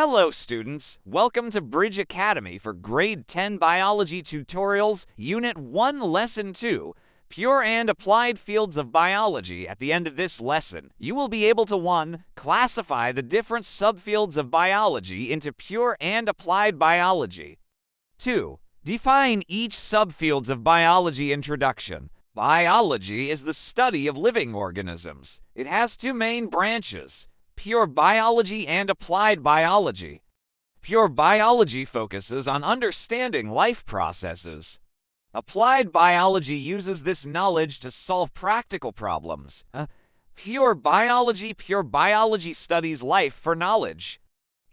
Hello students, welcome to Bridge Academy for Grade 10 Biology Tutorials, Unit 1, Lesson 2, Pure and Applied Fields of Biology. At the end of this lesson, you will be able to 1. Classify the different subfields of biology into pure and applied biology. 2. Define each subfields of biology. Introduction. Biology is the study of living organisms. It has two main branches: pure biology and applied biology. Pure biology focuses on understanding life processes. Applied biology uses this knowledge to solve practical problems. Pure biology studies life for knowledge.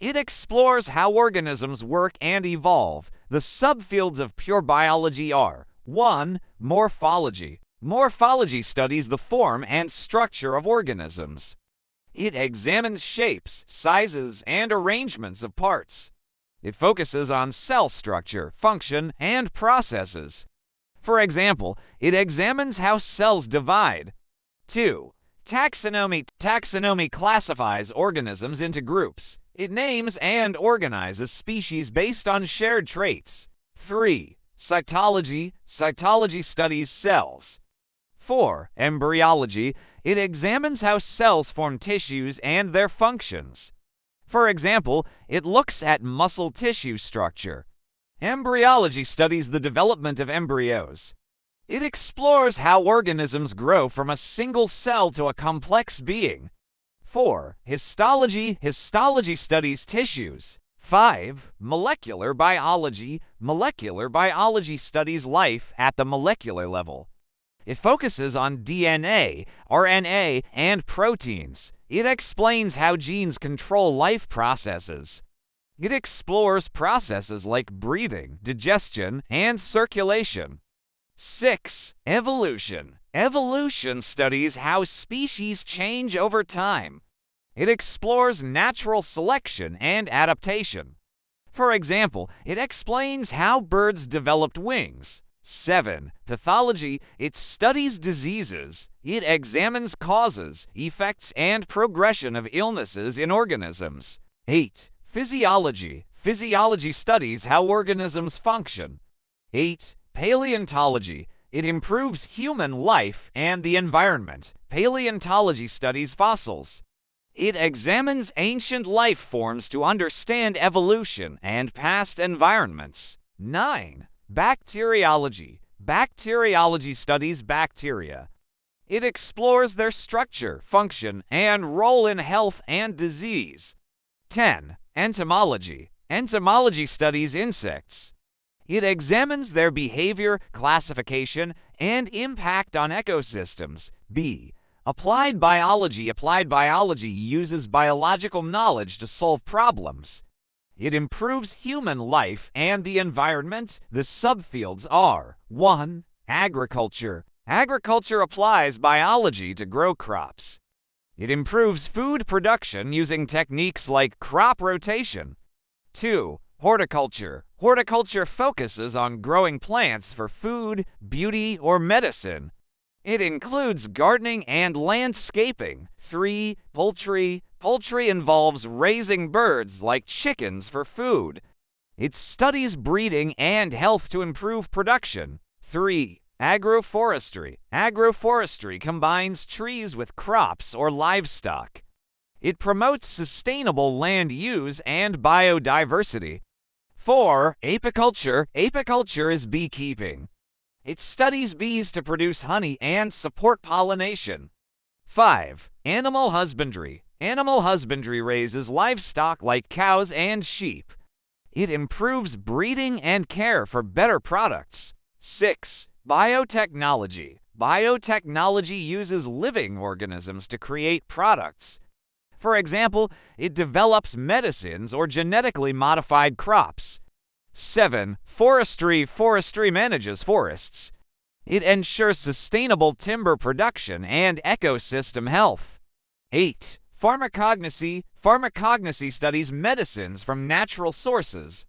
It explores how organisms work and evolve. The subfields of pure biology are: 1. Morphology. Morphology studies the form and structure of organisms. It examines shapes, sizes, and arrangements of parts. It focuses on cell structure, function, and processes. For example, it examines how cells divide. 2. Taxonomy. Taxonomy classifies organisms into groups. It names and organizes species based on shared traits. 3. Cytology. Cytology studies cells. 4. Embryology. It examines how cells form tissues and their functions. For example, it looks at muscle tissue structure. Embryology studies the development of embryos. It explores how organisms grow from a single cell to a complex being. 4. Histology. Histology studies tissues. 5. Molecular biology. Molecular biology studies life at the molecular level. It focuses on DNA, RNA, and proteins. It explains how genes control life processes. It explores processes like breathing, digestion, and circulation. 6. Evolution. Evolution studies how species change over time. It explores natural selection and adaptation. For example, it explains how birds developed wings. 7. Pathology. It studies diseases. It examines causes, effects, and progression of illnesses in organisms. 8. Physiology. Physiology studies how organisms function. 8. Paleontology. It improves human life and the environment. Paleontology studies fossils. It examines ancient life forms to understand evolution and past environments. 9. Bacteriology. Bacteriology studies bacteria. It explores their structure, function, and role in health and disease. 10. Entomology. Entomology studies insects. It examines their behavior, classification, and impact on ecosystems. B. Applied biology. Applied biology uses biological knowledge to solve problems. It improves human life and the environment. The subfields are: 1. Agriculture. Agriculture applies biology to grow crops. It improves food production using techniques like crop rotation. 2. Horticulture. Horticulture focuses on growing plants for food, beauty, or medicine. It includes gardening and landscaping. 3. Poultry. Poultry involves raising birds like chickens for food. It studies breeding and health to improve production. 3. Agroforestry. Agroforestry combines trees with crops or livestock. It promotes sustainable land use and biodiversity. 4. Apiculture. Apiculture is beekeeping. It studies bees to produce honey and support pollination. 5. Animal husbandry. Animal husbandry raises livestock like cows and sheep. It improves breeding and care for better products. 6. Biotechnology. Biotechnology uses living organisms to create products. For example, it develops medicines or genetically modified crops. 7. Forestry. Forestry manages forests. It ensures sustainable timber production and ecosystem health. 8. Pharmacognosy. Pharmacognosy studies medicines from natural sources.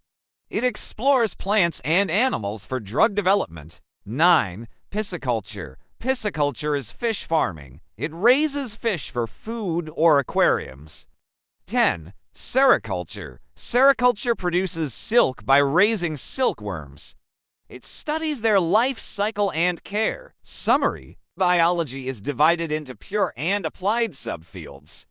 It explores plants and animals for drug development. 9. Pisciculture. Pisciculture is fish farming. It raises fish for food or aquariums. 10. Sericulture. Sericulture produces silk by raising silkworms. It studies their life cycle and care. Summary: biology is divided into pure and applied subfields.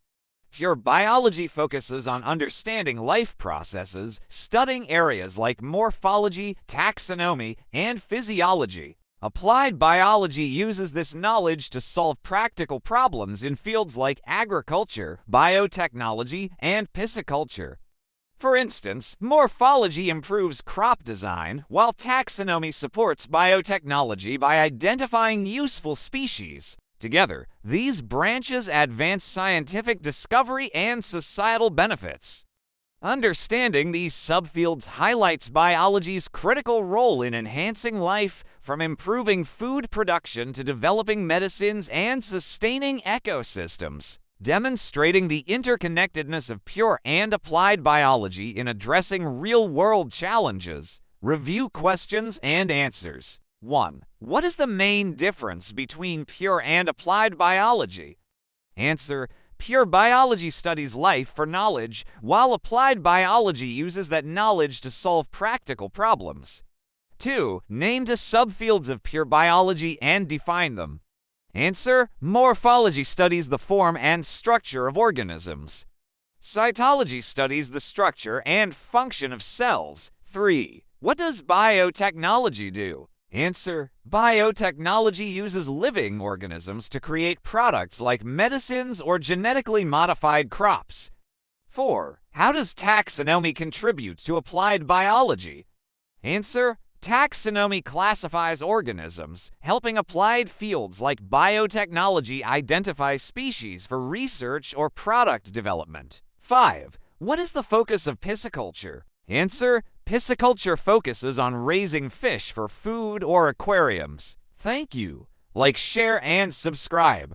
Pure biology focuses on understanding life processes, studying areas like morphology, taxonomy, and physiology. Applied biology uses this knowledge to solve practical problems in fields like agriculture, biotechnology, and pisciculture. For instance, morphology improves crop design, while taxonomy supports biotechnology by identifying useful species. Together, these branches advance scientific discovery and societal benefits. Understanding these subfields highlights biology's critical role in enhancing life, from improving food production to developing medicines and sustaining ecosystems, demonstrating the interconnectedness of pure and applied biology in addressing real-world challenges. Review questions and answers. 1. What is the main difference between pure and applied biology? Answer: pure biology studies life for knowledge, while applied biology uses that knowledge to solve practical problems. 2. Name the subfields of pure biology and define them. Answer: morphology studies the form and structure of organisms. Cytology studies the structure and function of cells. 3. What does biotechnology do? Answer: biotechnology uses living organisms to create products like medicines or genetically modified crops. 4. How does taxonomy contribute to applied biology? Answer: taxonomy classifies organisms, helping applied fields like biotechnology identify species for research or product development. 5. What is the focus of pisciculture? Answer: pisciculture focuses on raising fish for food or aquariums. Thank you. Like, share, and subscribe.